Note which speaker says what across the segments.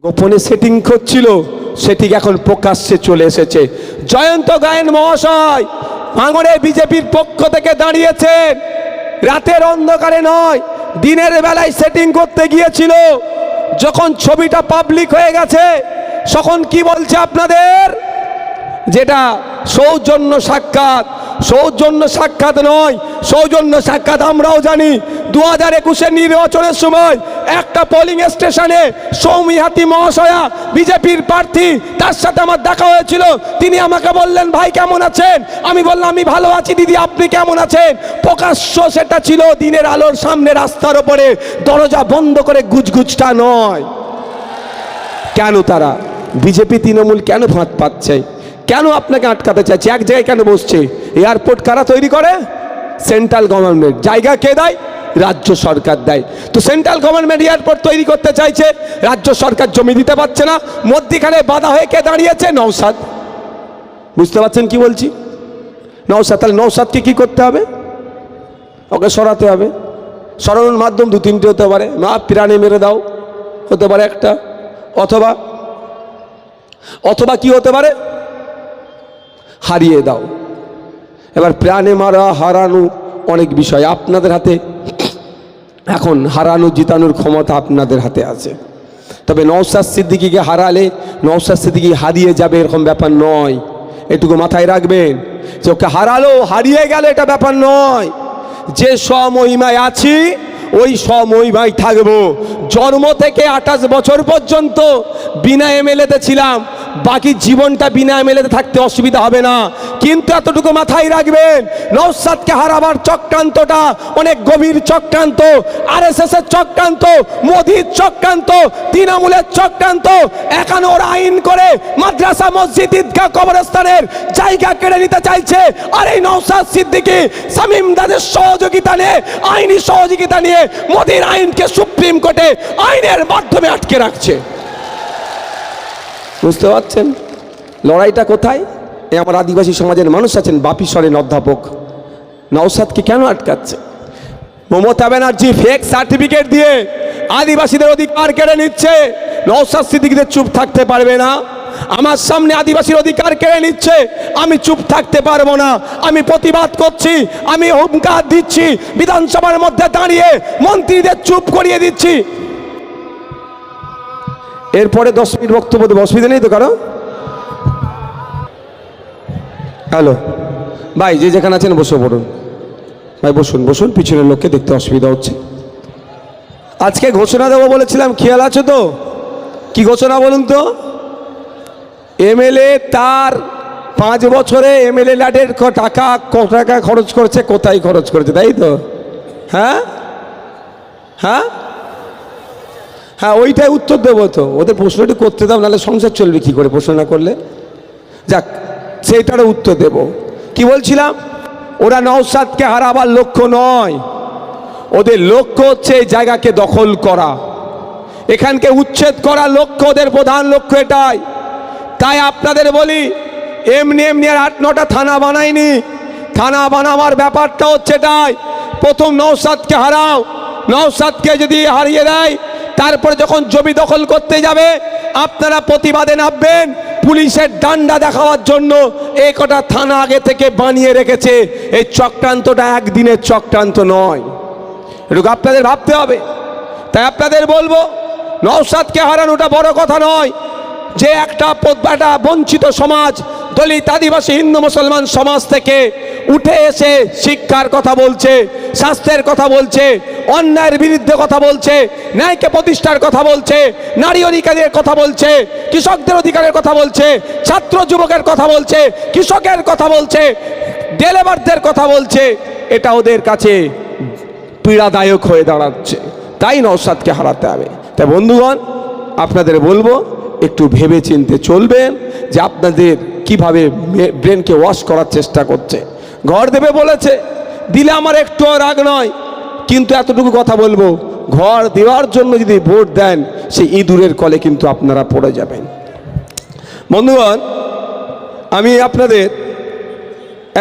Speaker 1: গোপনে সেটিং করছিল, সেটি এখন প্রকাশ্যে চলে এসেছে। জয়ন্ত গায়েন মহাশয় ভাঙড়ে বিজেপির পক্ষ থেকে দাঁড়িয়েছেন, রাতের অন্ধকারে নয়, দিনের বেলায় সেটিং করতে গিয়েছিল। যখন ছবিটা পাবলিক হয়ে গেছে, তখন কি বলছে আপনাদের, যেটা সৌজন্য সাক্ষাৎ। সৌজন্য সাক্ষাৎ নয়, সৌজন্য সাক্ষাৎ আমরাও জানি। 2021-এর নির্বাচনের সময় একটা পোলিং স্টেশনে সৌমিহাতি মহাশয়া বিজেপির প্রার্থী, তার সাথে আমার দেখা হয়েছিল। তিনি আমাকে বললেন, ভাই কেমন আছেন? আমি বললাম, আমি ভালো আছি দিদি, আপনি কেমন আছেন? প্রকাশ্য সেটা ছিল, দিনের আলোর সামনে, রাস্তার ওপরে, দরজা বন্ধ করে, গুজগুজটা নয়। কেন তারা বিজেপি তৃণমূল কেন ফাঁদ পাচ্ছে? কেন আপনাকে আটকাতে চাইছে? এক জায়গায় কেন বসছে? এয়ারপোর্ট কারা তৈরি করে? Central government. জায়গা কে দেয়? রাজ্য সরকার দেয়। তো সেন্ট্রাল গভর্নমেন্ট এয়ারপোর্ট তৈরি করতে চাইছে, রাজ্য সরকার জমি দিতে পারছে না। মধ্যিখানে বাধা হয়ে কে দাঁড়িয়েছে? নওশাদ। বুঝতে পারছেন কি বলছি? নওশাদ। তাহলে নওশাদকে কি করতে হবে? ওকে সরাতে হবে। সরানোর মাধ্যম দু তিনটে হতে পারে। মা প্রাণে মেরে দাও হতে পারে একটা, অথবা কি হতে পারে? হারিয়ে দাও। এবার প্রাণে মারা, হারানো অনেক বিষয় আপনাদের হাতে। এখন হারানো জিতানোর ক্ষমতা আপনাদের হাতে আছে। তবে নওশাদ সিদ্দিকীকে হারালে নওশাদ সিদ্দিকী হারিয়ে যাবে এরকম ব্যাপার নয়, এটুকু মাথায় রাখবেন। যে ওকে হারালো, হারিয়ে গেল, এটা ব্যাপার নয়। যে স্বমহিমায় আছি ওই স্বমহিমায় থাকবো। জন্ম থেকে 28 বছর পর্যন্ত বিনা এমএলএতে ছিলাম, বাকি জীবনটা বিনা এমএলএতে থাকতে অসুবিধা হবে না। কিন্তু এতটুকু মাথায় রাখবেন, নওশাদকে হারাবার চক্রান্তটা অনেক গভীর চক্রান্ত। আরএসএস এর চক্রান্ত, মোদির চক্রান্ত, তৃণমূলের চক্রান্ত। এখানে ওরা আইন করে মাদ্রাসা, মসজিদ, ঈদগাহ, কবরস্থানের জায়গা কেড়ে নিতে চাইছে। আর এই নওশাদ সিদ্দিকী শামীম দাদের সহযোগিতা নিয়ে, আইনি সহযোগিতা নিয়ে মোদির আইনকে সুপ্রিম কোর্টে আইনের মাধ্যমে আটকে রাখছে। বুঝতে পারছেন লড়াইটা কোথায়? এই আমার আদিবাসী সমাজের মানুষ আছেন, বাপি সরেন অধ্যাপক, নওশাদকে কেন আটকাচ্ছে? মমতা ব্যানার্জি ফেক সার্টিফিকেট দিয়ে আদিবাসীদের অধিকার কেড়ে নিচ্ছে। নওশাদ সিদ্দিকীদের চুপ থাকতে পারবে না। আমার সামনে আদিবাসীর অধিকার কেড়ে নিচ্ছে, আমি চুপ থাকতে পারবো না। আমি প্রতিবাদ করছি, আমি হুঙ্কার দিচ্ছি, বিধানসভার মধ্যে দাঁড়িয়ে মন্ত্রীদের চুপ করিয়ে দিচ্ছি। এরপরে 10 মিনিট বক্তব্য দেবো, অসুবিধা নেই তো কারো? হ্যালো ভাই, যে যেখানে আছেন বসে পড়ুন। ভাই বসুন বসুন, পিছনের লোককে দেখতে অসুবিধা হচ্ছে। আজকে ঘোষণা দেবো বলেছিলাম, খেয়াল আছে তো? কি ঘোষণা বলুন তো? এমএলএ তার 5 বছরে এমএলএ ল্যাডের টাকা কত টাকা খরচ করেছে, কোথায় খরচ করেছে, তাই তো? হ্যাঁ হ্যাঁ হ্যাঁ, ওইটাই উত্তর দেবো তো। ওদের প্রশ্নটি করতে দাও, নাহলে সংসার চলবে কি করে প্রশ্ন না করলে? যাক, সেইটারও উত্তর দেব। কি বলছিলাম, ওরা নওশাদকে হারাবার লক্ষ্য নয়, ওদের লক্ষ্য হচ্ছে এই জায়গাকে দখল করা, এখানকে উচ্ছেদ করা লক্ষ্য, ওদের প্রধান লক্ষ্য এটাই। তাই আপনাদের বলি, এমনি এমনি আর 8-9টা থানা বানায়নি। থানা বানাবার ব্যাপারটা হচ্ছে এটাই, প্রথম নওশাদকে হারাও। নওশাদকে যদি হারিয়ে দেয়, তারপরে যখন জমি দখল করতে যাবে আপনারা প্রতিবাদে নামবেন। পুলিশের ডান্ডা দেখাবার জন্য এই কটা থানা আগে থেকে বানিয়ে রেখেছে। এই চক্রান্তটা একদিনের চক্রান্ত নয়, এটুকু আপনাদের ভাবতে হবে। তাই আপনাদের বলবো, নওশাদকে হারানোটা বড় কথা নয়। যে একটা বঞ্চিত সমাজ, দলিত, আদিবাসী, হিন্দু, মুসলমান সমাজ থেকে উঠে এসে শিক্ষার কথা বলছে, স্বাস্থ্যের কথা বলছে, অন্যায়ের বিরুদ্ধে কথা বলছে, ন্যায়কে প্রতিষ্ঠার কথা বলছে, নারী অধিকারের কথা বলছে, কৃষকদের অধিকারের কথা বলছে, ছাত্র যুবকের কথা বলছে, কৃষকের কথা বলছে, ডেলিভারদের কথা বলছে, এটা ওদের কাছে পীড়াদায়ক হয়ে দাঁড়াচ্ছে। তাই নওশাদকে হারাতে হবে। তাই বন্ধুগণ, আপনাদের বলবো, একটু ভেবে চিনতে চলবেন যে আপনাদের কিভাবে ব্রেনকে ওয়াশ করার চেষ্টা করছে। ঘর দেবে বলেছে, দিলে আমার একটুও রাগ নয়, কিন্তু এতটুকু কথা বলবো, ঘর দেওয়ার জন্য যদি ভোট দেন, সেই ইঁদুরের কলে কিন্তু আপনারা পড়ে যাবেন। বন্ধুগণ, আমি আপনাদের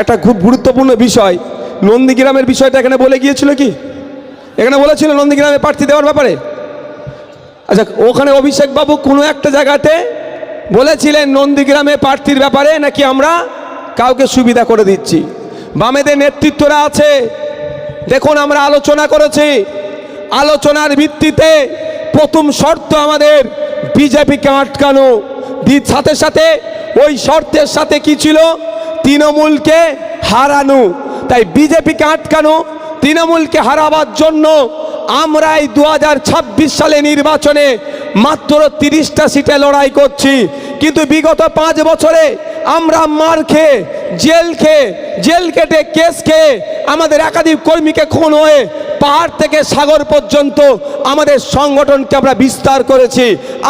Speaker 1: একটা খুব গুরুত্বপূর্ণ বিষয়, নন্দীগ্রামের বিষয়টা এখানে বলে গিয়েছিল কি? এখানে বলেছিল নন্দীগ্রামে প্রার্থী দেওয়ার ব্যাপারে? আচ্ছা, ওখানে অভিষেক বাবু কোনো একটা জায়গাতে বলেছিলেন নন্দীগ্রামে প্রার্থীর ব্যাপারে নাকি আমরা কাউকে সুবিধা করে দিচ্ছি। বামেদের নেতৃত্বরা আছে, দেখুন আমরা আলোচনা করেছি, আলোচনার ভিত্তিতে প্রথম শর্ত আমাদের বিজেপিকে আটকানো, সাথে সাথে ওই শর্তের সাথে কি ছিল, তৃণমূলকে হারানো। তাই বিজেপিকে আটকানো, তৃণমূলকে হারাবার জন্য আমরা এই 2026 সালে নির্বাচনে মাত্র 30টা সিটে লড়াই করছি। কিন্তু বিগত 5 বছরে আমরা মার খেয়ে, জেল কেটে, কেস খেয়ে, আমাদের একাধিক কর্মীকে খুন হয়ে পাহাড় থেকে সাগর পর্যন্ত আমাদের সংগঠনকে আমরা বিস্তার করেছি।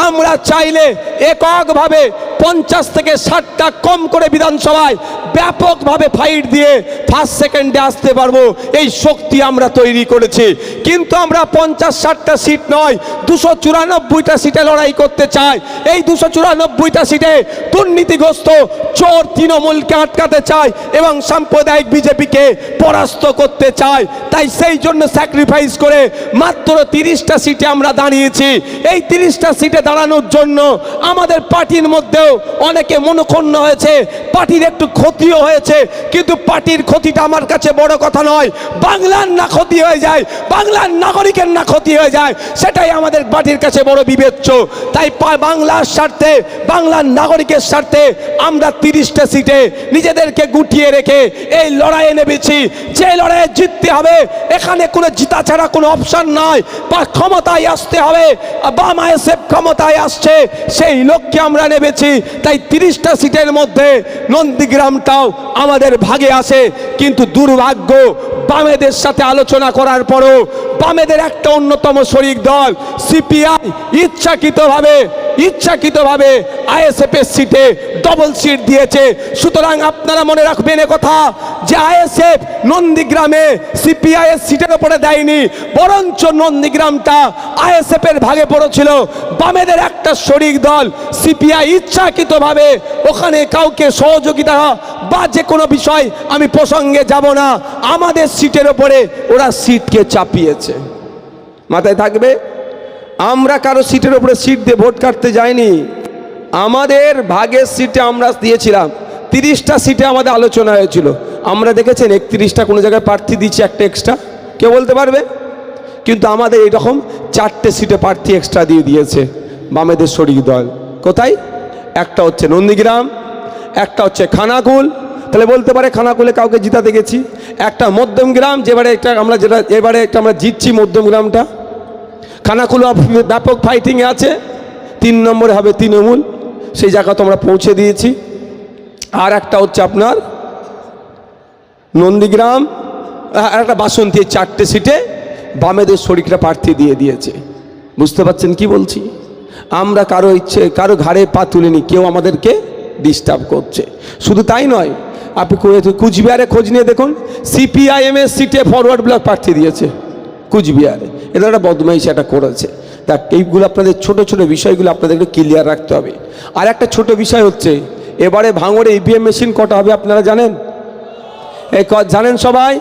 Speaker 1: আমরা চাইলে এককভাবে 50 থেকে 60টা কম করে বিধানসভায় ব্যাপকভাবে ফাইট দিয়ে ফার্স্ট সেকেন্ডে আসতে পারবো, এই শক্তি আমরা তৈরি করেছি। কিন্তু আমরা 50-60টা সিট নয়, 294টা সিটে লড়াই করতে চাই। এই 294টা সিটে দুর্নীতিগ্রস্ত চোর তৃণমূলকে আটকাতে চাই এবং সাম্প্রদায়িক বিজেপিকে পরাস্ত করতে চাই। তাই সেই জন্য স্যাক্রিফাইস করে মাত্র 30টা সিটে আমরা দাঁড়িয়েছি। এই 30টা সিটে দাঁড়ানোর জন্য আমাদের পার্টির মধ্যেও অনেকে মনক্ষুণ্ণ হয়েছে, পার্টির একটু ক্ষতিও হয়েছে, কিন্তু পার্টির ক্ষতিটা আমার কাছে বড় কথা নয়। বাংলার না ক্ষতি হয়ে যায়, বাংলার নাগরিকের না ক্ষতি হয়ে যায়, সেটাই আমাদের পার্টির কাছে বড় বিবেচ্য। তাই বাংলার স্বার্থে, বাংলার নাগরিকের স্বার্থে আমরা 30টা সিটে নিজেদেরকে গুটিয়ে রেখে এই লড়াইয়ে নেমেছি। যে লড়াইয়ে জিততে হবে, এখানে কোনো জিতা ছাড়া কোনো অপশন নয়, বা ক্ষমতায় আসতে হবে। বাম আইএসএফ ক্ষমতায় আসছে, সেই লক্ষ্যে আমরা নেমেছি। তাই 30টা সিটের মধ্যে নন্দীগ্রামটাও আমাদের ভাগে আসে। কিন্তু দুর্ভাগ্য, বামেদের সাথে আলোচনা করার পরও বামেদের একটা অন্যতম শরিক দল সিপিআই ইচ্ছাকৃতভাবে আইএসএফের সিটে ডবল সিট দিয়েছে। সুতরাং আপনারা মনে রাখবেন কথা, যে আইএসএফ নন্দীগ্রামে সিপিআই এর সিটের উপরে দেয়নি, বরঞ্চ নন্দীগ্রামটা আইএসএফ এর ভাগে পড়েছিল। বামেদের একটা শরিক দল সিপিআই ইচ্ছাকৃতভাবে ওখানে কাউকে সহযোগিতা বা যে কোনো বিষয় আমি প্রসঙ্গে যাব না, আমাদের সিটের উপরে ওরা সিটকে চাপিয়েছে। মাথায় থাকবে, আমরা কারো সিটের উপরে সিট দিয়ে ভোট কাটতে যাইনি, আমাদের ভাগের সিটে আমরা দিয়েছিলাম। 30টা সিটে আমাদের আলোচনা হয়েছিল, আমরা দেখেছেন 31টা কোনো জায়গায় প্রার্থী দিচ্ছি একটা এক্সট্রা, কেউ বলতে পারবে? কিন্তু আমাদের এইরকম 4টে সিটে প্রার্থী এক্সট্রা দিয়ে দিয়েছে বামেদের শরিক দল। কোথায়? একটা হচ্ছে নন্দীগ্রাম, একটা হচ্ছে খানাকুল। তাহলে বলতে পারে খানাকুলে কাউকে জিতাতে গেছি। একটা মধ্যমগ্রাম, এবারে আমরা জিতছি মধ্যমগ্রামটা। খানাকুল ব্যাপক ফাইটিংয়ে আছে, 3 নম্বরে হবে তৃণমূল, সেই জায়গা তো আমরা পৌঁছে দিয়েছি। আর একটা হচ্ছে আপনার নন্দীগ্রাম, আর একটা বাসন্তী, 4টে সিটে বামেদের শরিকরা প্রার্থী দিয়ে দিয়েছে। বুঝতে পারছেন কি বলছি? আমরা কারো ঘাড়ে পা তুলিনি, কেউ আমাদেরকে ডিস্টার্ব করছে। শুধু তাই নয়, আপনি কুচবিহারে খোঁজ নিয়ে দেখুন, সিপিআইএম এর সিটে ফরওয়ার্ড ব্লক প্রার্থী দিয়েছে কুচবিহারে। এটা একটা বদমাইশি এটা করেছে। দেখ, এইগুলো আপনাদের ছোট ছোট বিষয়গুলো আপনাদেরকে ক্লিয়ার রাখতে হবে। আর একটা ছোট বিষয় হচ্ছে, এবারে ভাঙড়ে ইভিএম মেশিন কটা হবে আপনারা জানেন? জানেন সবাই?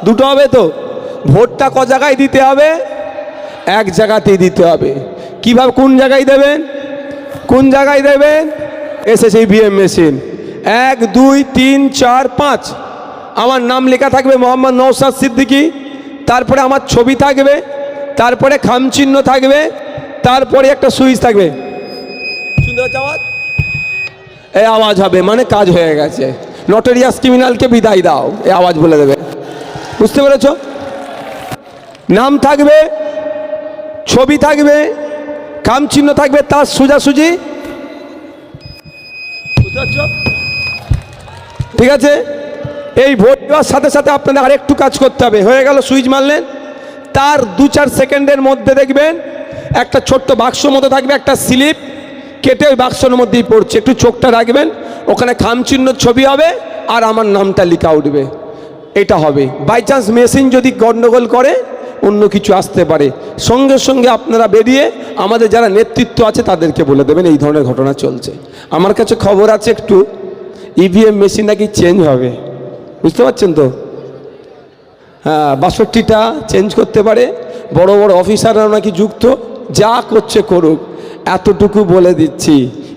Speaker 1: 2টো হবে তো? ভোটটা ক জায়গায় দিতে হবে? 1 জায়গাতেই দিতে হবে। কিভাবে, কোন জায়গায় দেবেন? কোন জায়গায় দেবেন? এসেছে ইভিএম মেশিন 1 2 3 4 5, আমার নাম লেখা থাকবে মোহাম্মদ নওশাদ সিদ্দিকী, তারপরে আমার ছবি থাকবে, তারপরে খামচিহ্ন থাকবে, তারপরে একটা সুইচ থাকবে। শুনতে পাচ্ছ আওয়াজ? এই আওয়াজ হবে মানে কাজ হয়ে গেছে, নটোরিয়াস ক্রিমিনালকে বিদায় দাও, এই আওয়াজ বলে দেবে। বুঝতে পেরেছ? নাম থাকবে, ছবি থাকবে, খামচিহ্ন থাকবে, তার সোজাসুজি। বুঝতে পারছ? ঠিক আছে? এই ভোট দেওয়ার সাথে সাথে আপনাদের আরেকটু কাজ করতে হবে। হয়ে গেল, সুইচ মারলেন, তার 2-4 সেকেন্ডের মধ্যে দেখবেন একটা ছোট্ট বাক্স মতো থাকবে, একটা স্লিপ কেটে ওই বাক্সের মধ্যেই পড়ছে। একটু চোখটা রাখবেন, ওখানে খামচিহ্ন ছবি হবে আর আমার নামটা লেখা উঠবে। এটা হবে। বাই চান্স মেশিন যদি গন্ডগোল করে অন্য কিছু আসতে পারে, সঙ্গে সঙ্গে আপনারা বেরিয়ে আমাদের যারা নেতৃত্ব আছে তাদেরকে বলে দেবেন এই ধরনের ঘটনা চলছে। আমার কাছে খবর আছে একটু ইভিএম মেশিন নাকি চেঞ্জ হবে। বুঝতে পারছেন তো? হ্যাঁ, 62টা চেঞ্জ করতে পারে, বড় বড় অফিসাররাও নাকি যুক্ত, যা করছে করুক, এতটুকু বলে দিচ্ছি,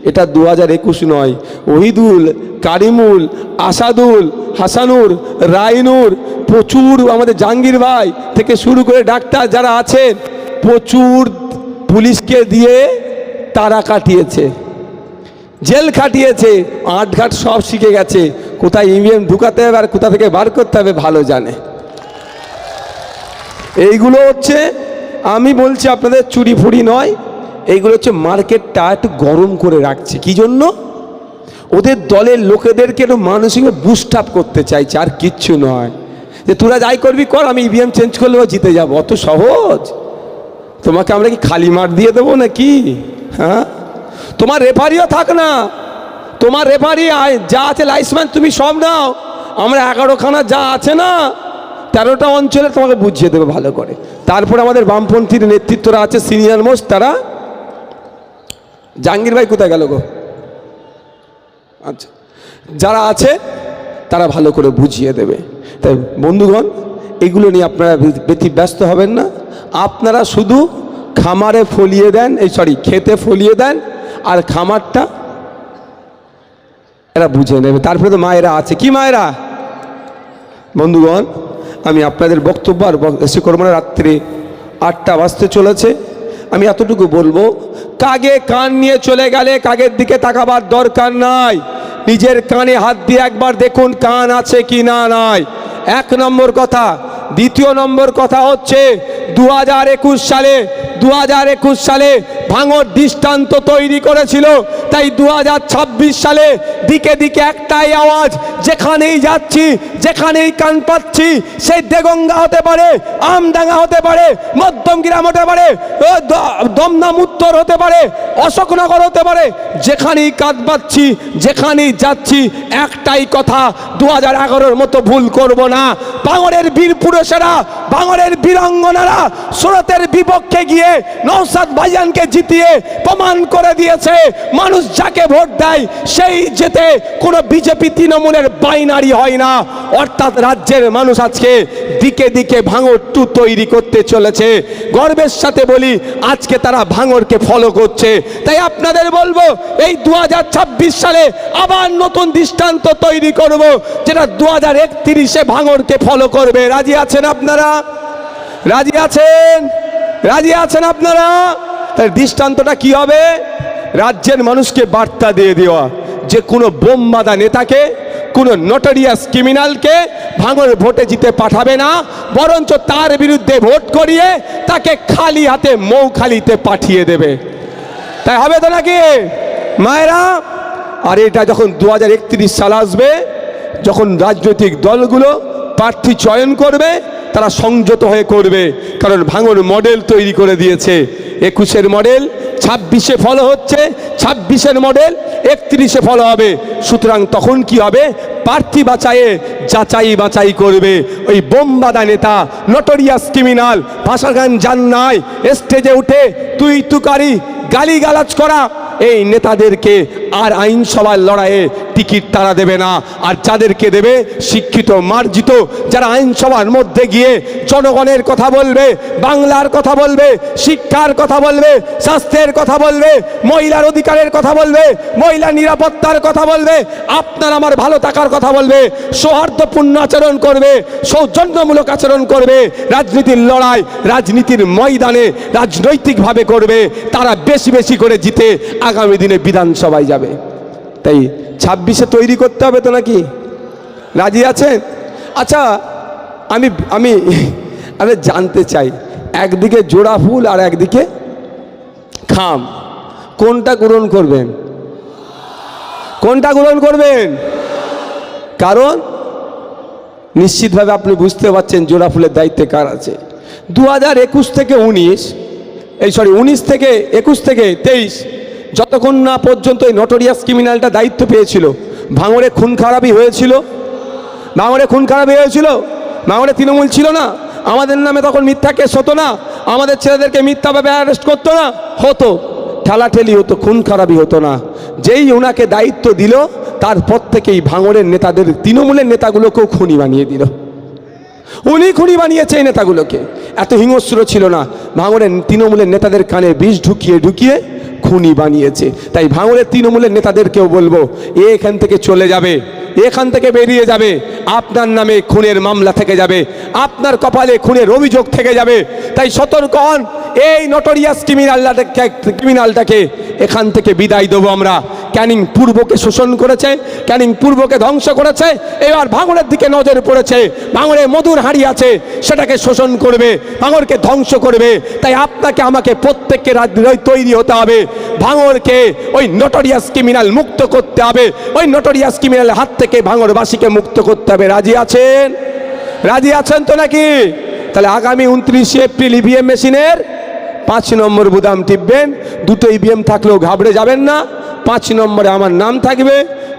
Speaker 1: এটা 2021 নয়। ওহিদুল, কারিমুল, আসাদুল, হাসানুর, রাইনুর, প্রচুর আমাদের জাহাঙ্গীর ভাই থেকে শুরু করে ডাক্তার যারা আছেন, প্রচুর পুলিশকে দিয়ে তারা কাটিয়েছে, জেল খাটিয়েছে, আটঘাট সব শিখে গেছে। কোথায় ইভিএম ঢুকাতে হবে আর কোথা থেকে বার করতে হবে ভালো জানে। এইগুলো হচ্ছে, আমি বলছি আপনাদের চুরি ফুরি নয়, এইগুলো হচ্ছে মার্কেটটা একটু গরম করে রাখছে। কি জন্য? ওদের দলের লোকেদেরকে একটু মানসিক বুস্ট আপ করতে চাইছে, আর কিচ্ছু নয়। যে তোরা যাই করবি কর, আমি ইভিএম চেঞ্জ করলেও জিতে যাব, অত সহজ? তোমাকে আমরা কি খালি মাঠ দিয়ে দেবো নাকি? হ্যাঁ, তোমার রেফারিও থাক না, তোমার রেফারি যা আছে লাইসম্যান তুমি সব নাও, আমরা 11খানা যা আছে না 13টা অঞ্চলে তোমাকে বুঝিয়ে দেবে ভালো করে। তারপর আমাদের বামপন্থীর নেতৃত্বরা আছে সিনিয়র মোস্ট, তারা, জাহাঙ্গীর ভাই কোথায় গেল গো? আচ্ছা, যারা আছে তারা ভালো করে বুঝিয়ে দেবে। তাই বন্ধুগণ, এগুলো নিয়ে আপনারা ব্যস্ত হবেন না। আপনারা শুধু খামারে ফলিয়ে দেন, খেতে ফলিয়ে দেন, আর খামারটা এরা বুঝে নেবে। তারপরে তো মায়েরা আছে, কি মায়েরা? বন্ধুগণ, আমি আপনাদের বক্তব্য আর বেশি করব না, রাত্রি 8টা বাজতে চলেছে। আমি এতটুকু বলবো, কাগে কান নিয়ে চলে গেলে কাগের দিকে তাকাবার দরকার নাই। নিজের কানে হাত দিয়ে একবার দেখুন কান আছে কি না নাই, 1 নম্বর কথা। দ্বিতীয় নম্বর কথা হচ্ছে 2021 সালে ভাঙর দৃষ্টান্ত তৈরি করেছিল, তাই 2026 সালে দিকে দিকে একটাই আওয়াজ, যেখানেই যাচ্ছি, যেখানেই কান পাচ্ছি, সেই দেগঙ্গা হতে পারে, আমডাঙ্গা হতে পারে, মধ্যমগ্রাম হতে পারে, দমদম উত্তর হতে পারে, অশোকনগর হতে পারে, যেখানেই কান পাচ্ছি, যেখানেই যাচ্ছি, একটাই কথা, 2011-র মতো ভুল করব না। ভাঙরের বীর পুরুষেরা, ভাঙরের বীরাঙ্গনারা সুরতের বিপক্ষে গিয়ে নওশাদ ভাইজানকে জিতিয়ে প্রমাণ করে দিয়েছে, মানুষ যাকে ভোট দেয় সেই জেতে, কোনো বিজেপি তৃণমূলের বাইনারি হয় না। অর্থাৎ রাজ্যের মানুষ আজকে দিকে দিকে ভাঙর 2 তৈরি করতে চলেছে। গর্বের সাথে বলি, আজকে তারা ভাঙরকে ফলো করছে। তাই আপনাদের বলবো, এই 2026 সালে আবার নতুন দৃষ্টান্ত তৈরি করব, যেটা 2031-এ ভাঙরকে ফলো করবে। রাজি আছেন আপনারা? রাজি আছেন? রাজি আছেন আপনারা? তাই দৃষ্টান্তটা কি হবে? রাজ্যের মানুষকে বার্তা দিয়ে দেওয়া যে কোনো বোম বাঁধা নেতাকে, কোনো নটোরিয়াস ক্রিমিনালকে ভাঙর ভোটে জিতে পাঠাবে না, বরঞ্চ তার বিরুদ্ধে ভোট করিয়ে তাকে খালি হাতে মৌখালিতে পাঠিয়ে দেবে। তাই হবে তো নাকি মায়েরা? আর এটা যখন 2031 সাল আসবে, যখন রাজনৈতিক দলগুলো প্রার্থী চয়ন করবে, তারা সংযত হয়ে করবে, কারণ ভাঙর মডেল তৈরি করে দিয়েছে। 21-এর মডেল 26-এ ফলো হচ্ছে, 26-এর মডেল 31-এ ফলো হবে। সুতরাং তখন কি হবে? প্রার্থী যাচাই বাছাই করবে। ওই বোমবাদা নেতা, নটোরিয়াস ক্রিমিনাল, ভাষা গান জান্নায় স্টেজে উঠে তুই তুকারি গালিগালাজ করা এই নেতাদেরকে আর আইনসভার লড়াইয়ে টিকিট তারা দেবে না। আর যাদেরকে দেবে, শিক্ষিত মার্জিত, যারা আইনসভার মধ্যে গিয়ে জনগণের কথা বলবে, বাংলার কথা বলবে, শিক্ষার কথা বলবে, স্বাস্থ্যের কথা বলবে, মহিলার অধিকারের কথা বলবে, মহিলা নিরাপত্তার কথা বলবে, আপনার আমার ভালো থাকার কথা বলবে, সৌহার্দ্যপূর্ণ আচরণ করবে, সৌজন্যমূলক আচরণ করবে, রাজনীতির লড়াই রাজনীতির ময়দানে রাজনৈতিকভাবে করবে, তারা বেশি বেশি করে জিতে আগামী দিনে বিধানসভায় যাবে। তাই 26-এ তৈরি করতে হবে তো নাকি? রাজি আছেন? আচ্ছা, আমি আমি আমি জানতে চাই, একদিকে জোড়া ফুল আর একদিকে খাম, কোনটা গ্রহণ করবেন? কোনটা গ্রহণ করবেন? কারণ নিশ্চিতভাবে আপনি বুঝতে পারছেন জোড়া ফুলের দায়িত্বে কার আছে। 2021 থেকে 19 থেকে 21 থেকে 23, যতক্ষণ না পর্যন্ত এই নটোরিয়াস ক্রিমিনালটা দায়িত্ব পেয়েছিল, ভাঙড়ে খুন খারাপি হয়েছিল। ভাঙড়ে খুন খারাপি হয়েছিল, ভাঙড়ে তৃণমূল ছিল না, আমাদের নামে তখন মিথ্যা কেস হতো না, আমাদের ছেলেদেরকে মিথ্যাভাবে অ্যারেস্ট করতো না, হতো ঠেলাঠেলি হতো, খুন খারাপি হতো না। যেই ওনাকে দায়িত্ব দিল, তারপর থেকেই ভাঙড়ের নেতাদের, তৃণমূলের নেতাগুলোকেও খুনি বানিয়ে দিল। উনি খুনি বানিয়েছে এই নেতাগুলোকে। এত হিংস্র ছিল না, ভাঙড়ের তৃণমূলের নেতাদের কানে বিষ ঢুকিয়ে ঢুকিয়ে খুনি বানিয়েছে। তাই ভাঙড়ের তৃণমূলের নেতাদেরকেও বলবো, এখান থেকে চলে যাবে, এখান থেকে বেরিয়ে যাবে, আপনার নামে খুনের মামলা থেকে যাবে, আপনার কপালে খুনের অভিযোগ থেকে যাবে। তাই সতর্ক হন, এই নটোরিয়াস ক্রিমিনালটাকে এখান থেকে বিদায় দেবো আমরা। ক্যানিং পূর্বকে শোষণ করেছে, ক্যানিং পূর্বকে ধ্বংস করেছে, এবার ভাঙড়ের দিকে নজর পড়েছে, ভাঙড়ে মধুর হাঁড়ি আছে, সেটাকে শোষণ করবে, ভাঙড়কে ধ্বংস করবে। তাই আপনাকে আমাকে প্রত্যেককে তৈরি হতে হবে, ভাঙড়কে ওই নটোরিয়াস ক্রিমিনাল মুক্ত করতে হবে, ওই নটোরিয়াস ক্রিমিনালের হাত থেকে ভাঙড়বাসীকে মুক্ত করতে হবে। রাজি আছেন? রাজি আছেন তো নাকি? তাহলে আগামী 29 এপ্রিল ইভিএম মেশিনের 5 নম্বর বুতাম টিপবেন। দুটো ইভিএম থাকলেও ঘাবড়ে যাবেন না। 5 নম্বরে আমার নাম থাকবে,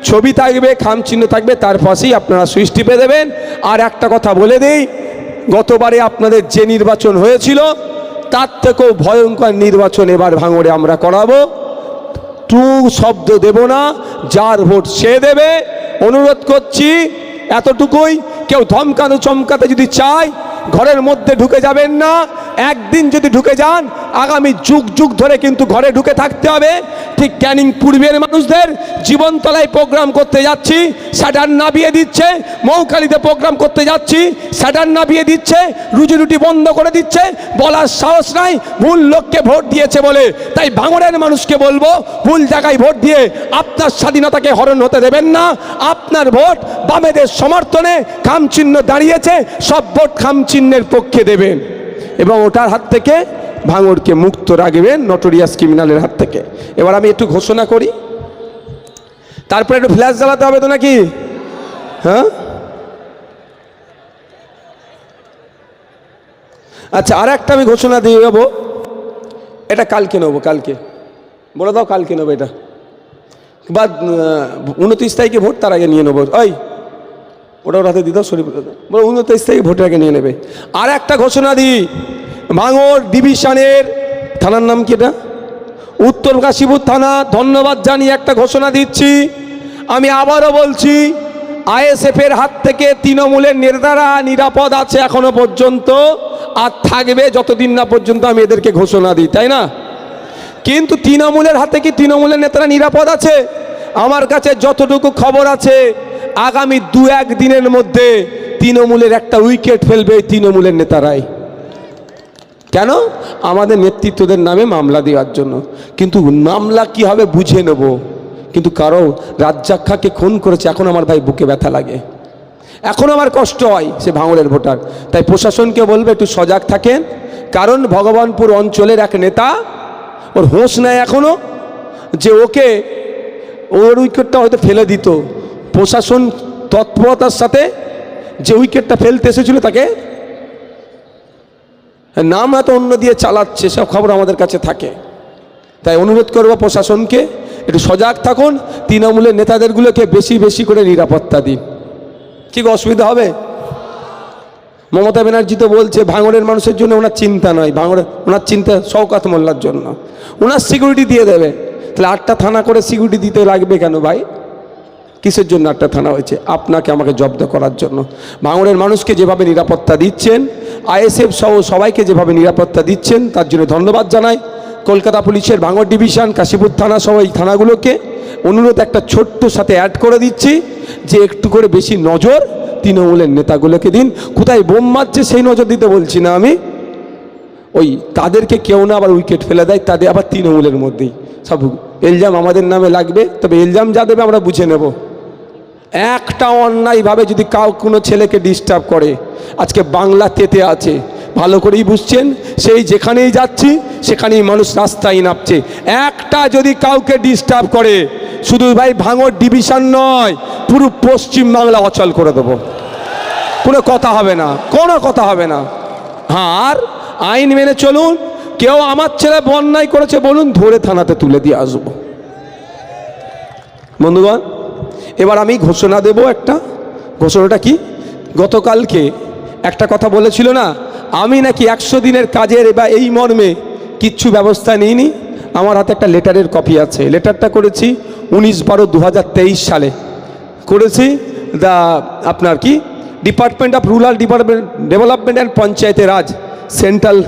Speaker 1: ছবি থাকবে, খামচিহ্ন থাকবে, তার পাশেই আপনারা সুইচ টিপে দেবেন। আর একটা কথা বলে দিই, গতবারে আপনাদের যে নির্বাচন হয়েছিল তার থেকেও ভয়ঙ্কর নির্বাচন এবার ভাঙড়ে আমরা করাবো। টু শব্দ দেব না, যার ভোট সে দেবে। অনুরোধ করছি এতটুকুই, কেউ ধমকানো চমকাতে যদি চায় ঘরের মধ্যে ঢুকে যাবেন না। একদিন যদি ঢুকে যান, আগামী যুগ যুগ ধরে কিন্তু ঘরে ঢুকে থাকতে হবে। ঠিক ক্যানিং পূর্বের মানুষদের জীবনতলায় প্রোগ্রাম করতে যাচ্ছি, স্যাটার নামিয়ে দিচ্ছে, মৌখালিতে প্রোগ্রাম করতে যাচ্ছি, স্যাটার নামিয়ে দিচ্ছে, রুজি রুটি বন্ধ করে দিচ্ছে, বলার সাহস নাই ভুল লোককে ভোট দিয়েছে বলে। তাই ভাঙড়ের মানুষকে বলবো, ভুল জায়গায় ভোট দিয়ে আপনার স্বাধীনতাকে হরণ হতে দেবেন না। আপনার ভোট বামেদের সমর্থনে খামচিহ্ন দাঁড়িয়েছে, সব ভোট খামচিহ্নের পক্ষে দেবেন এবং ওটার হাত থেকে ভাঙড়কে মুক্ত রাখবেন নটোরিয়াস ক্রিমিনালের হাত থেকে। এবার আমি একটু ঘোষণা করি, তারপরে একটু ফ্ল্যাশ জ্বালাতে হবে তো নাকি? হ্যাঁ, আচ্ছা, আর একটা আমি ঘোষণা দিয়ে যাবো, এটা কালকে নেবো, কালকে বলে দাও, কালকে নেবো এটা, বা 29 তারিখে ভোট, তার আগে নিয়ে নেবো। ওই ওটা ওর হাতে দিত, শরীফ বলো 29 তারিখে ভোটের আগে নিয়ে নেবে। আর একটা ঘোষণা দিই, ভাঙড় ডিভিশনের থানার নাম কি, এটা উত্তর কাশীপুর থানা, ধন্যবাদ জানিয়ে একটা ঘোষণা দিচ্ছি। আমি আবারও বলছি, আইএসএফের হাত থেকে তৃণমূলের নেতারা নিরাপদ আছে এখনো পর্যন্ত, আর থাকবে যতদিন না পর্যন্ত আমি এদেরকে ঘোষণা দিই, তাই না? কিন্তু তৃণমূলের হাতে কি তৃণমূলের নেতারা নিরাপদ আছে? আমার কাছে যতটুকু খবর আছে, আগামী 2-1 দিনের মধ্যে তৃণমূলের একটা উইকেট ফেলবে তৃণমূলের নেতারাই। কেন? আমাদের নেতৃত্বদের নামে মামলা দেওয়ার জন্য। কিন্তু মামলা কি হবে বুঝে নেব, কিন্তু কারো রাজ্জাক্ষাকে খুন করেছে, এখন আমার ভাই বুকে ব্যথা লাগে, এখন আমার কষ্ট হয়, সে ভাঙড়ের ভোটার। তাই প্রশাসনকে বলবে একটু সজাগ থাকেন, কারণ ভগবানপুর অঞ্চলের এক নেতা, ওর হোশ নেয় এখনো, যে ওকে ওর উইকেটটা হয়তো ফেলে দিত, প্রশাসন তৎপরতার সাথে যে উইকেটটা ফেলতে এসেছিল তাকে নাম এত অন্য দিয়ে চালাচ্ছে, সব খবর আমাদের কাছে থাকে। তাই অনুরোধ করবো প্রশাসনকে একটু সজাগ থাকুন, তৃণমূলের নেতাদেরগুলোকে বেশি বেশি করে নিরাপত্তা দিন। কি অসুবিধা হবে? মমতা ব্যানার্জি তো বলছে ভাঙড়ের মানুষের জন্য ওনার চিন্তা নয়, ওনার চিন্তা শওকত মোল্লার জন্য, ওনার সিকিউরিটি দিয়ে দেবে। তাহলে 8টা থানা করে সিকিউরিটি দিতে লাগবে কেন ভাই? কিসের জন্য 8টা থানা হয়েছে? আপনাকে আমাকে জব্দ করার জন্য। ভাঙড়ের মানুষকে যেভাবে নিরাপত্তা দিচ্ছেন, আইএসএফ সহ সবাইকে যেভাবে নিরাপত্তা দিচ্ছেন, তার জন্য ধন্যবাদ জানাই। কলকাতা পুলিশের ভাঙড় ডিভিশন, কাশীপুর থানা সহ এই থানাগুলোকে অনুরোধ একটা ছোট্ট সাথে অ্যাড করে দিচ্ছি, যে একটু করে বেশি নজর তৃণমূলের নেতাগুলোকে দিন। কোথায় বোম মারছে সেই নজর দিতে বলছি না আমি, ওই তাদেরকে কেউ না আবার উইকেট ফেলে দেয়, তাদের আবার তৃণমূলের মধ্যেই সব এলজাম আমাদের নামে লাগবে। তবে এলজাম যা দেবে আমরা বুঝে নেব। একটা অন্যায়ভাবে যদি কোনো ছেলেকে ডিস্টার্ব করে, আজকে বাংলা তেতে আছে, ভালো করেই বুঝছেন, সেই যেখানেই যাচ্ছি সেখানেই মানুষ রাস্তায় নামছে। একটা যদি কাউকে ডিস্টার্ব করে, শুধু ভাই ভাঙড় ডিভিশন নয়, পুরো পশ্চিম বাংলা অচল করে দেবো, কোনো কথা হবে না, কোনো কথা হবে না। হ্যাঁ, আর আইন মেনে চলুন। কেউ আমার ছেলে অন্যায় করেছে বলুন, ধরে থানাতে তুলে দিয়ে আসবো। বন্ধুগণ, এবার আমি ঘোষণা দেব একটা। ঘোষণাটা কি? গতকালকে একটা কথা বলেছিল না, আমি নাকি 100 দিনের কাজের বা এই মর্মে কিচ্ছু ব্যবস্থা নিইনি। আমার হাতে একটা লেটারের কপি আছে। লেটারটা করেছি 19/12/2023 সালে করেছি। আপনার কি department of rural development and পঞ্চায়েতে রাজ, সেন্ট্রাল।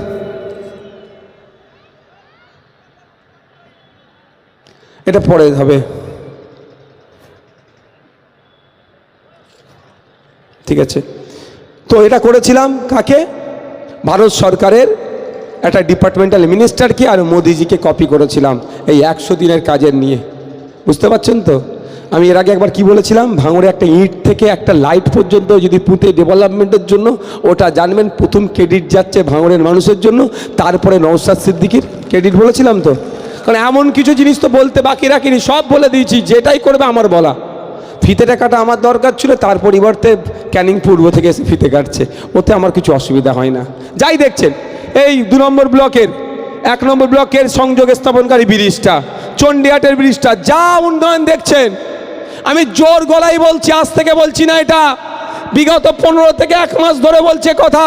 Speaker 1: এটা পরে হবে, ঠিক আছে। তো এটা করেছিলাম কাকে? ভারত সরকারের একটা ডিপার্টমেন্টাল মিনিস্টারকে আর মোদিজিকে কপি করেছিলাম এই 100 দিনের কাজের নিয়ে। বুঝতে পারছেন তো? আমি এর আগে একবার কি বলেছিলাম, ভাঙড়ে একটা ইট থেকে একটা লাইট পর্যন্ত যদি পুঁতে ডেভেলপমেন্টের জন্য, ওটা জানবেন প্রথম ক্রেডিট যাচ্ছে ভাঙড়ের মানুষের জন্য, তারপরে নওশাদ সিদ্দিকীর ক্রেডিট বলেছিলাম তো। কারণ এমন কিছু জিনিস তো বলতে বাকি রাখিনি, সব বলে দিয়েছি, যেটাই করবে আমার বলা। ফিতেটা কাটা আমার দরকার ছিল, তার পরিবর্তে ক্যানিং পূর্ব থেকে এসে ফিতে কাটছে, ওতে আমার কিছু অসুবিধা হয় না। যাই দেখছেন এই 2 নম্বর ব্লকের 1 নম্বর ব্লকের সংযোগ স্থাপনকারী ব্রিজটা, চণ্ডীহাটের ব্রিজটা, যা উন্নয়ন দেখছেন, আমি জোর গলায় বলছি, আজ থেকে বলছি না, এটা বিগত 15 থেকে 1 মাস ধরে বলছে কথা।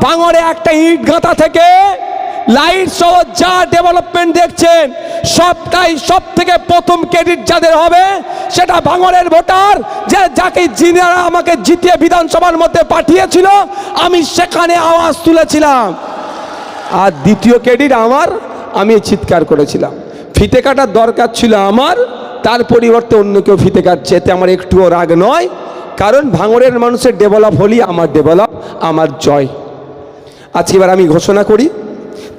Speaker 1: ভাঙড়ে একটা ইট গাঁথা থেকে লাইট সহ যা ডেভেলপমেন্ট দেখছেন, সবটাই সব থেকে প্রথম ক্রেডিট যাদের হবে সেটা ভাঙড়ের ভোটার, যাকে যিনারা আমাকে জিতিয়ে বিধানসভার মধ্যে পাঠিয়েছিল, আমি সেখানে আওয়াজ তুলেছিলাম। আর দ্বিতীয় ক্রেডিট আমার, আমি চিৎকার করেছিলাম। ফিতে কাটার দরকার ছিল আমার, তার পরিবর্তে অন্য কেউ ফিতে কাটছে, এতে আমার একটুও রাগ নয়। কারণ ভাঙড়ের মানুষের ডেভেলপ হলেই আমার ডেভেলপ, আমার জয়। আজকে এবার আমি ঘোষণা করি,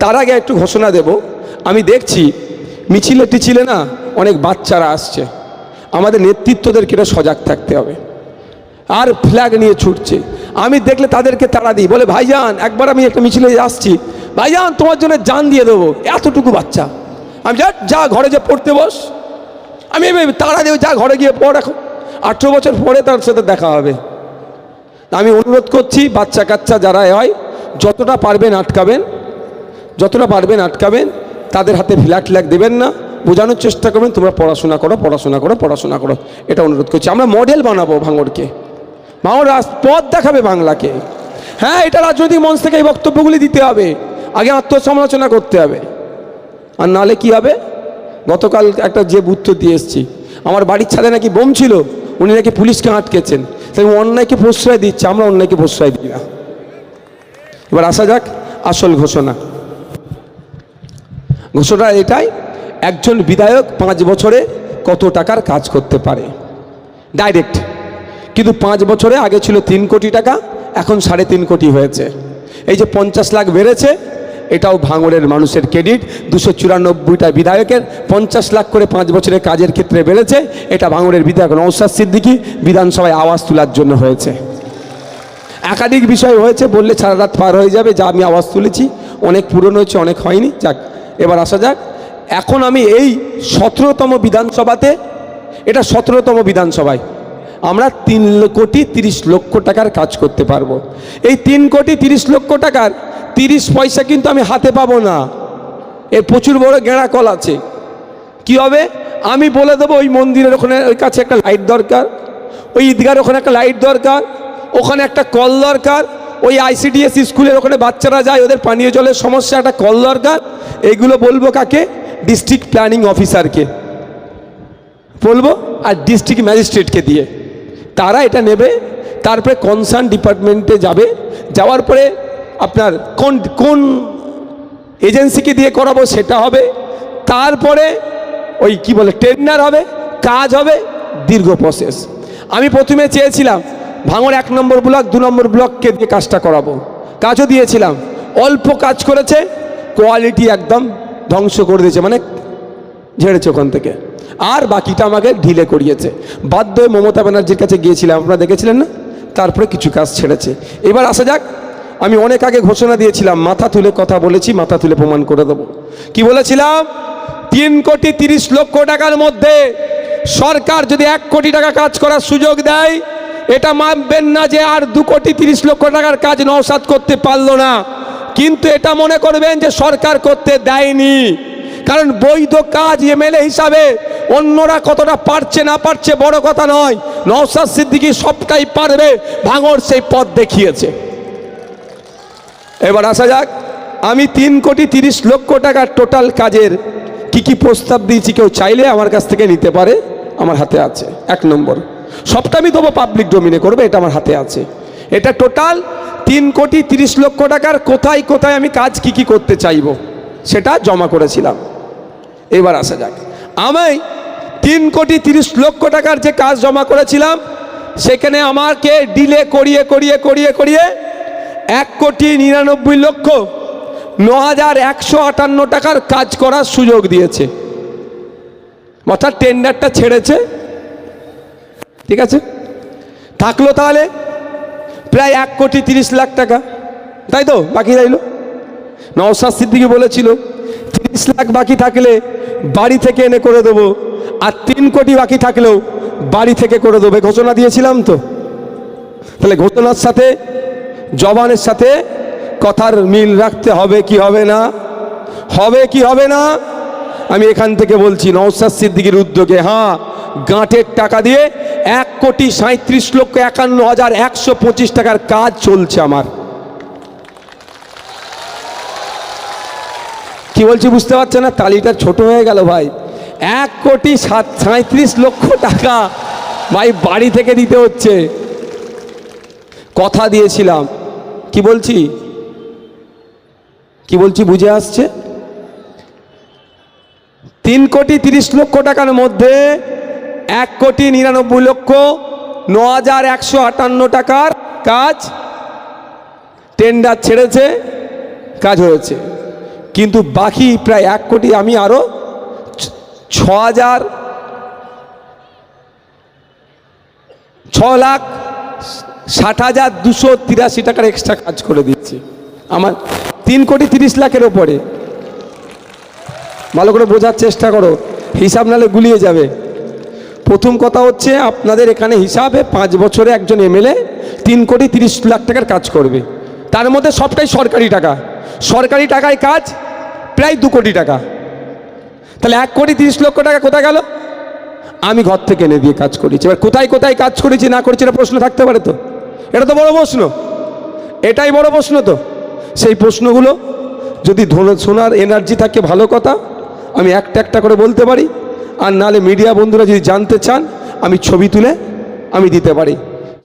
Speaker 1: তার আগে একটু ঘোষণা দেব। আমি দেখছি মিছিলে টিছিলে না অনেক বাচ্চারা আসছে, আমাদের নেতৃত্বদেরকে এটা সজাগ থাকতে হবে। আর ফ্ল্যাগ নিয়ে ছুটছে, আমি দেখলে তাদেরকে তাড়া দিই, বলে ভাইজান, একবার আমি একটা মিছিলে আসছি, ভাইজান তোমার জন্য জান দিয়ে দেবো। এতটুকু বাচ্চা, আমি যা ঘরে যে পড়তে বস, আমি তাড়া দেবো, যা ঘরে গিয়ে পড়, এখন 18 বছর পরে তার সাথে দেখা হবে। আমি অনুরোধ করছি, বাচ্চা কাচ্চা যারা হয় যতটা পারবেন আটকাবেন, যতটা পারবেন আটকাবেন, তাদের হাতে ফ্ল্যাগ দেবেন না, বোঝানোর চেষ্টা করবেন তোমরা পড়াশোনা করো, পড়াশোনা করো, পড়াশোনা করো, এটা অনুরোধ করছি। আমরা মডেল বানাবো ভাঙড়কে, ভাঙড় পথ দেখাবে বাংলাকে। হ্যাঁ, এটা রাজনৈতিক মঞ্চ থেকে এই বক্তব্যগুলি দিতে হবে, আগে আত্মসমালোচনা করতে হবে, আর নাহলে কি হবে? গতকাল একটা যে উত্তর দিয়ে এসছি, আমার বাড়ির ছাদে নাকি বোম ছিল, উনি নাকি পুলিশকে আটকেছেন, তাই অন্যায়কে প্রশ্রয় দিচ্ছে, আমরা অন্যায়কে প্রশ্রয় দিই না। এবার আসা যাক আসল ঘোষণা। ঘোষণা এটাই, একজন বিধায়ক 5 বছরে কত টাকার কাজ করতে পারে ডাইরেক্ট। কিন্তু 5 বছরে আগে ছিল 3 কোটি টাকা, এখন 3.5 কোটি হয়েছে। এই যে 50 লাখ বেড়েছে, এটাও ভাঙড়ের মানুষের ক্রেডিট। 294টা বিধায়কের 50 লাখ করে 5 বছরের কাজের ক্ষেত্রে বেড়েছে, এটা ভাঙড়ের বিধায়ক নওশাদ সিদ্দিকী বিধানসভায় আওয়াজ তোলার জন্য হয়েছে। একাধিক বিষয় হয়েছে, বললে সারা রাত পার হয়ে যাবে, যা আমি আওয়াজ তুলেছি অনেক পূরণ হয়েছে, অনেক হয়নি। যাক, এবার আসা যাক। এখন আমি এই 17তম বিধানসভাতে, এটা 17তম বিধানসভায় আমরা 3 কোটি 30 লক্ষ টাকার কাজ করতে পারবো। এই 3 কোটি 30 লক্ষ টাকার 30 পয়সা কিন্তু আমি হাতে পাবো না, এর প্রচুর বড় গেঁড়া কল আছে। কি হবে? আমি বলে দেবো ওই মন্দিরের ওখানে ওই কাছে একটা লাইট দরকার, ওই ঈদগার ওখানে একটা লাইট দরকার, ওখানে একটা কল দরকার, ওই ICDS স্কুলের ওখানে বাচ্চারা যায়, ওদের পানীয় জলের সমস্যা, একটা কল দরকার। এইগুলো বলবো কাকে? ডিস্ট্রিক্ট প্ল্যানিং অফিসারকে বলবো, আর ডিস্ট্রিক্ট ম্যাজিস্ট্রেটকে দিয়ে তারা এটা নেবে। তারপরে কনসার্ন ডিপার্টমেন্টে যাবে, যাওয়ার পরে আপনার কোন এজেন্সিকে দিয়ে করাবো সেটা হবে। তারপরে ওই কি বলে টেন্ডার হবে, কাজ হবে, দীর্ঘ প্রসেস। আমি প্রথমে চেয়েছিলাম ভাঙড় 1 নম্বর ব্লক 2 নম্বর ব্লককে দিয়ে কাজটা করাবো, কাজও দিয়েছিলাম, অল্প কাজ করেছে, কোয়ালিটি একদম ধ্বংস করে দিয়েছে, মানে ঝেড়েছে ওখান থেকে, আর বাকিটা আমাকে ঢিলে করিয়েছে। বাধ্য হয়ে মমতা ব্যানার্জির কাছে গিয়েছিলাম, আপনারা দেখেছিলেন না? তারপরে কিছু কাজ ছেড়েছে। এবার আসা যাক, আমি অনেক আগে ঘোষণা দিয়েছিলাম, মাথা তুলে কথা বলেছি, মাথা তুলে প্রমাণ করে দেবো। কি বলেছিলাম? 3 কোটি 30 লক্ষ টাকার মধ্যে সরকার যদি 1 কোটি টাকা কাজ করার সুযোগ দেয়, এটা মানবেন না যে আর 2 কোটি 30 লক্ষ টাকার কাজ নওশাদ করতে পারলো না, কিন্তু এটা মনে করবেন যে সরকার করতে দেয়নি। কারণ বৈধ কাজ MLA হিসাবে অন্যরা কতটা পারছে না পারছে বড় কথা নয়, নওশাদ সিদ্দিকী সবটাই পারবে, ভাঙড় সেই পথ দেখিয়েছে। এবার আসা যাক, আমি 3 কোটি 30 লক্ষ টাকার টোটাল কাজের কি প্রস্তাব দিয়েছি, কেউ চাইলে আমার কাছ থেকে নিতে পারে, আমার হাতে আছে। 1 নম্বর, সবটা আমি দেবো, পাবলিক ডোমিনে করবে, এটা আমার হাতে আছে। এটা টোটাল 3,30,00,000 টাকার কোথায় কোথায় আমি কাজ কি করতে চাইবো সেটা জমা করেছিলাম। এবার আসা যাক, আমি 3,30,00,000 টাকার যে কাজ জমা করেছিলাম সেখানে আমাকে ডিলে করিয়ে 1,99,09,158 টাকার কাজ করার সুযোগ দিয়েছে। অর্থাৎ টেন্ডারটা ছেড়েছে, ঠিক আছে, থাকলো তাহলে প্রায় 1,30,00,000 টাকা, তাই তো? বাকি রইল। নওশাদ সিদ্দিকী বলেছিল 30 লাখ বাকি থাকলে বাড়ি থেকে এনে করে দেবো, আর 3 কোটি বাকি থাকলেও বাড়ি থেকে করে দেবে, ঘোষণা দিয়েছিলাম তো। তাহলে ঘোষণার সাথে জবানের সাথে কথার মিল রাখতে হবে কি হবে না? হবে কি হবে না? আমি এখান থেকে বলছি নওশাদ সিদ্দিকীর উদ্যোগে, হ্যাঁ, গাঁটের টাকা দিয়ে 1,37,51,125 টাকার কাজ চলছে আমার। কি বলছি বুঝতে পারছে না? তালিটা ছোট হয়ে গেল ভাই। 1,37,00,000 টাকা ভাই বাড়ি থেকে দিতে হচ্ছে। কথা দিয়েছিলাম, কি বলছি বুঝে আসছে? 3,30,00,000 টাকার মধ্যে 1,99,09,158 টাকার কাজ টেন্ডার ছেড়েছে, কাজ হয়েছে। কিন্তু বাকি প্রায় 1 কোটি আমি আরো 6,60,283 টাকার এক্সট্রা কাজ করে দিচ্ছি আমার 3,30,00,000 ওপরে। ভালো করে বোঝার চেষ্টা করো, হিসাব নালে গুলিয়ে যাবে। প্রথম কথা হচ্ছে আপনাদের এখানে হিসাবে 5 বছরে একজন এমএলএ 3,30,00,000 টাকার কাজ করবে, তার মধ্যে সবটাই সরকারি টাকা। সরকারি টাকায় কাজ প্রায় 2 কোটি টাকা। তাহলে 1,30,00,000 টাকা কোথায় গেল? আমি ঘর থেকে এনে দিয়ে কাজ করেছি। এবার কোথায় কোথায় কাজ করেছি না করেছি এটা প্রশ্ন থাকতে পারে তো? এটা তো বড় প্রশ্ন, এটাই বড় প্রশ্ন। তো সেই প্রশ্নগুলো যদি শোনার এনার্জি থাকে ভালো কথা, আমি একটা একটা করে বলতে পারি, আর নাহলে মিডিয়া বন্ধুরা যদি জানতে চান আমি ছবি তুলে আমি দিতে পারি।